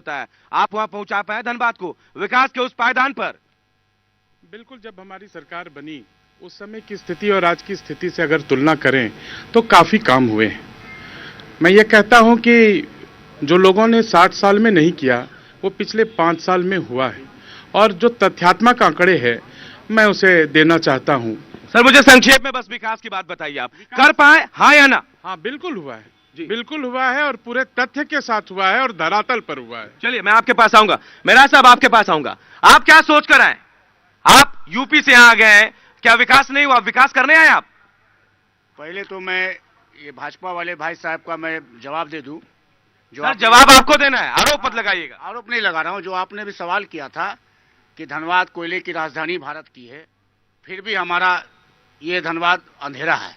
होता है, आप वहां पहुंचा पाए धनबाद को विकास के उस पायदान पर? बिल्कुल, जब हमारी सरकार बनी उस समय की स्थिति और आज की स्थिति से अगर तुलना करें तो काफी काम हुए हैं। मैं ये कहता हूं कि जो लोगों ने 60 साल में नहीं किया वो पिछले 5 साल में हुआ है, और जो तथ्यात्मक आंकड़े हैं मैं उसे देना चाहता हूं। सर मुझे संक्षेप में बस विकास की बात बताइए, आप कर पाए, हाँ या ना? हाँ, बिल्कुल हुआ है जी, बिल्कुल हुआ है, और पूरे तथ्य के साथ हुआ है और धरातल पर हुआ है। चलिए मैं आपके पास आऊंगा, मेरा साहब आपके पास आऊंगा। आप क्या सोच कर आए? आप यूपी से यहाँ आ गए हैं, क्या विकास नहीं हुआ? विकास करने आए आप? पहले तो मैं ये भाजपा वाले भाई साहब का मैं जवाब दे दूं। सर जवाब आपको देना है, आरोप मत लगाइएगा। आरोप नहीं लगा रहा हूं, जो आपने भी सवाल किया था कि धनबाद कोयले की राजधानी भारत की है, फिर भी हमारा ये धनबाद अंधेरा है।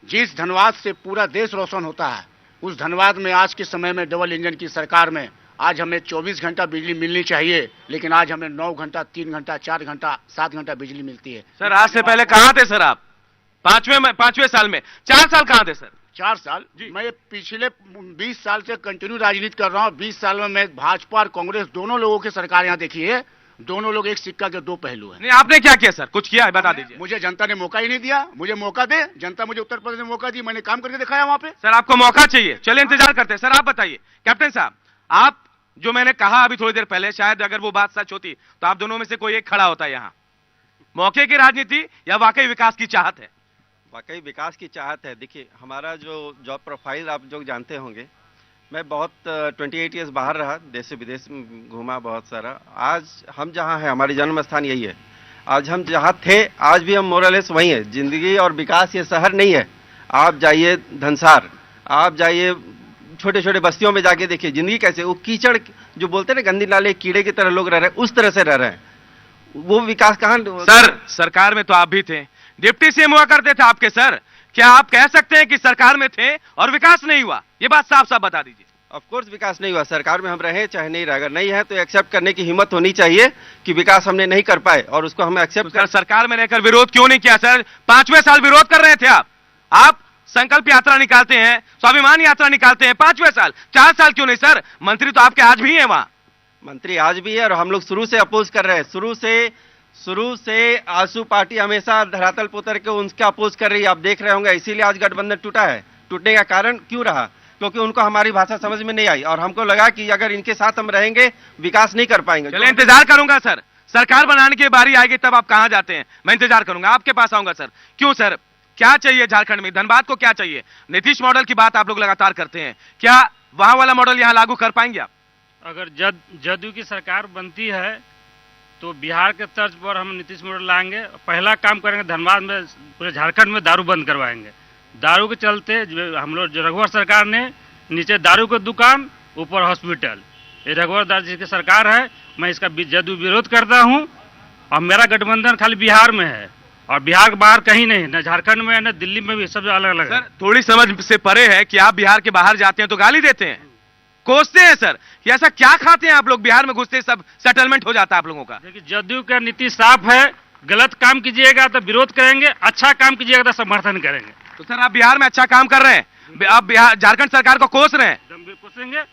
जिस धनबाद से पूरा देश रोशन होता है उस धनबाद में आज के समय में डबल इंजन की सरकार में आज हमें 24 घंटा बिजली मिलनी चाहिए, लेकिन आज हमें 9 घंटा, 3 घंटा, 4 घंटा, 7 घंटा बिजली मिलती है। सर आज से पहले कहाँ थे सर आप? पांचवें साल में 4 साल कहाँ थे सर? 4 साल मैं पिछले 20 साल से कंटिन्यू राजनीति कर रहा हूँ। 20 साल में मैं भाजपा और कांग्रेस दोनों लोगों की सरकार यहाँ देखी है। दोनों लोग एक सिक्का के दो पहलू हैं। नहीं आपने क्या किया सर? कुछ किया है बता दीजिए। मुझे जनता ने मौका ही नहीं दिया। मुझे मौका दे, जनता मुझे उत्तर प्रदेश में मौका दी, मैंने काम करके दिखाया वहाँ पे। सर आपको मौका चाहिए, चलिए इंतजार करते हैं। सर आप बताइए कैप्टन साहब, आप जो मैंने कहा अभी थोड़ी देर पहले, शायद अगर वो बात सच होती तो आप दोनों में से कोई एक खड़ा होता है यहाँ। मौके की राजनीति या वाकई विकास की चाहत है? वाकई विकास की चाहत है। देखिए हमारा जो जॉब प्रोफाइल आप जो जानते होंगे, मैं बहुत 28 ईयर्स बाहर रहा, देश से विदेश में घूमा बहुत सारा। आज हम जहाँ हैं, हमारी जन्म स्थान यही है। आज हम जहाँ थे आज भी हम मोरलेस वही है। जिंदगी और विकास ये शहर नहीं है। आप जाइए धनसार, आप जाइए छोटे छोटे बस्तियों में जाके देखिए जिंदगी कैसे, वो कीचड़ जो बोलते हैं ना, गंदी नाले कीड़े की तरह लोग रह रहे हैं, उस तरह से रह रहे हैं। वो विकास कहाँ? सर सरकार में तो आप भी थे, डिप्टी सीएम हुआ करते थे आपके सर। क्या आप कह सकते हैं कि सरकार में थे और विकास नहीं हुआ? ये बात साफ साफ बता दीजिए। ऑफ कोर्स विकास नहीं हुआ। सरकार में हम रहे चाहे नहीं रहे, अगर नहीं है तो एक्सेप्ट करने की हिम्मत होनी चाहिए कि विकास हमने नहीं कर पाए और उसको हमें एक्सेप्ट कर। सरकार में रहकर विरोध क्यों नहीं किया सर? 5वें साल विरोध कर रहे थे आप संकल्प यात्रा निकालते हैं, स्वाभिमान यात्रा निकालते हैं 5वें साल, 4 साल क्यों नहीं सर? मंत्री तो आपके आज भी हैं वहां। मंत्री आज भी है और हम लोग शुरू से अपोज कर रहे हैं। शुरू से आंसू पार्टी हमेशा धरातल पर उतर के उनका अपोज कर रही है। आप देख रहे होंगे, इसीलिए आज गठबंधन टूटा है। टूटने का कारण क्यों रहा? क्योंकि उनको हमारी भाषा समझ में नहीं आई और हमको लगा कि अगर इनके साथ हम रहेंगे विकास नहीं कर पाएंगे। चलिए इंतजार करूंगा सर, सरकार बनाने की बारी आएगी तब आप कहां जाते हैं मैं इंतजार करूंगा, आपके पास आऊंगा सर। क्यों सर, क्या चाहिए झारखंड में? धनबाद को क्या चाहिए? नीतीश मॉडल की बात आप लोग लगातार करते हैं, क्या वहां वाला मॉडल यहां लागू कर पाएंगे आप? अगर जदयू की सरकार बनती है तो बिहार के तर्ज पर हम नीतीश मॉडल लाएंगे। पहला काम करेंगे, धनबाद में पूरे झारखंड में दारू बंद करवाएंगे। दारू के चलते हम लोग रघुवर सरकार ने नीचे दारू की दुकान, ऊपर हॉस्पिटल, ये रघुवर दास जी की सरकार है। मैं इसका जदयू विरोध करता हूँ और मेरा गठबंधन खाली बिहार में है और बिहार के बाहर कहीं नहीं, न झारखंड में न दिल्ली में भी, सब अलग अलग है। सर थोड़ी समझ से परे है कि आप बिहार के बाहर जाते हैं तो गाली देते हैं, कोसते हैं सर। ऐसा क्या खाते हैं आप लोग? बिहार में घुसते सब सेटलमेंट हो जाता है आप लोगों का। देखिए जदयू का नीति साफ है, गलत काम कीजिएगा तो विरोध करेंगे, अच्छा काम कीजिएगा तो समर्थन करेंगे। तो सर आप बिहार में अच्छा काम कर रहे हैं, आप बिहार झारखंड सरकार को कोस रहे हैं। कोसेंगे।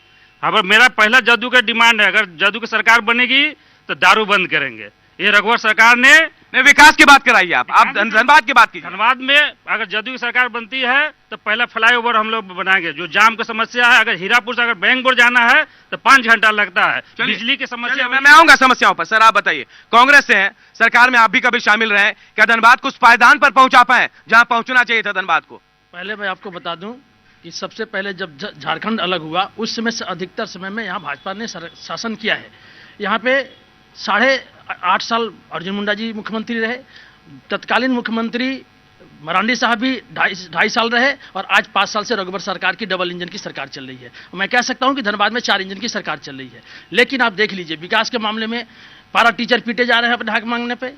अब मेरा पहला जदयू का डिमांड है, अगर जदयू की सरकार बनेगी तो दारू बंद करेंगे। ये रघुवर सरकार ने विकास की बात कराइए, आप धनबाद की बात कीजिए। धनबाद में अगर जदयू की सरकार बनती है तो पहला फ्लाईओवर हम लोग बनाएंगे। जो जाम की समस्या है, अगर हीरापुर से अगर बैंगलोर जाना है तो 5 घंटा लगता है। बिजली की समस्या, मैं आऊंगा समस्याओं पर। सर आप बताइए, कांग्रेस से हैं, सरकार में आप भी कभी शामिल रहे, क्या धनबाद को उस पायदान पर पहुंचा पाए जहां पहुंचना चाहिए था धनबाद को? पहले मैं आपको बता दूं कि सबसे पहले जब झारखंड अलग हुआ उस समय से अधिकतर समय में यहाँ भाजपा ने शासन किया है। यहाँ पे 8.5 साल अर्जुन मुंडा जी मुख्यमंत्री रहे, तत्कालीन मुख्यमंत्री मरांडी साहब भी 2.5 साल रहे और आज 5 साल से रघुवर सरकार की डबल इंजन की सरकार चल रही है। मैं कह सकता हूं कि धनबाद में 4 इंजन की सरकार चल रही है। लेकिन आप देख लीजिए विकास के मामले में पारा टीचर पीटे जा रहे हैं अपने हक मांगने पे।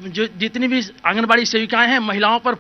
जो जितनी भी आंगनबाड़ी सेविकाएं हैं, महिलाओं पर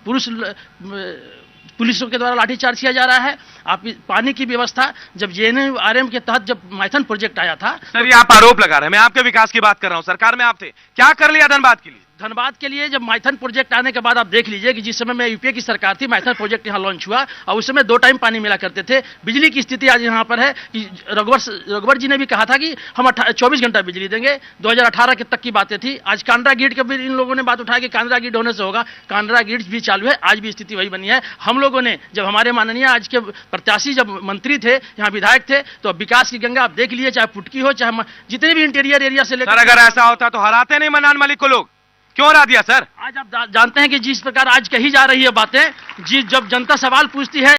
पुलिसों के द्वारा लाठीचार्ज किया जा रहा है। आप पानी की व्यवस्था, जब जेएनयू-आरएम के तहत जब माइथन प्रोजेक्ट आया था। सर ये आप आरोप लगा रहे हैं, मैं आपके विकास की बात कर रहा हूं। सरकार में आप थे, क्या कर लिया धनबाद के लिए? धनबाद के लिए जब माइथन प्रोजेक्ट आने के बाद आप देख लीजिए कि जिस समय में यूपीए की सरकार थी, माइथन प्रोजेक्ट यहाँ लॉन्च हुआ और उस समय 2 टाइम पानी मिला करते थे। बिजली की स्थिति आज यहाँ पर है कि रघुवर जी ने भी कहा था कि हम 24 घंटा बिजली देंगे, 2018 के तक की बातें थी। आज कांड्रा ग्रिड का भी इन लोगों ने बात उठाई कि कांड्रा ग्रिड होने से होगा, कांड्रा ग्रिड भी चालू है, आज भी स्थिति वही बनी है। हम लोगों ने जब हमारे माननीय आज के प्रत्याशी जब मंत्री थे, यहाँ विधायक थे, तो विकास की गंगा आप देख लीजिए, चाहे पुटकी हो चाहे जितने भी इंटीरियर एरिया से लेकर। सर अगर ऐसा होता तो हराते नहीं मन्नान मलिक को लोग, क्यों हरा दिया सर? आज आप जानते हैं कि जिस प्रकार आज कही जा रही है बातें, जब जनता सवाल पूछती है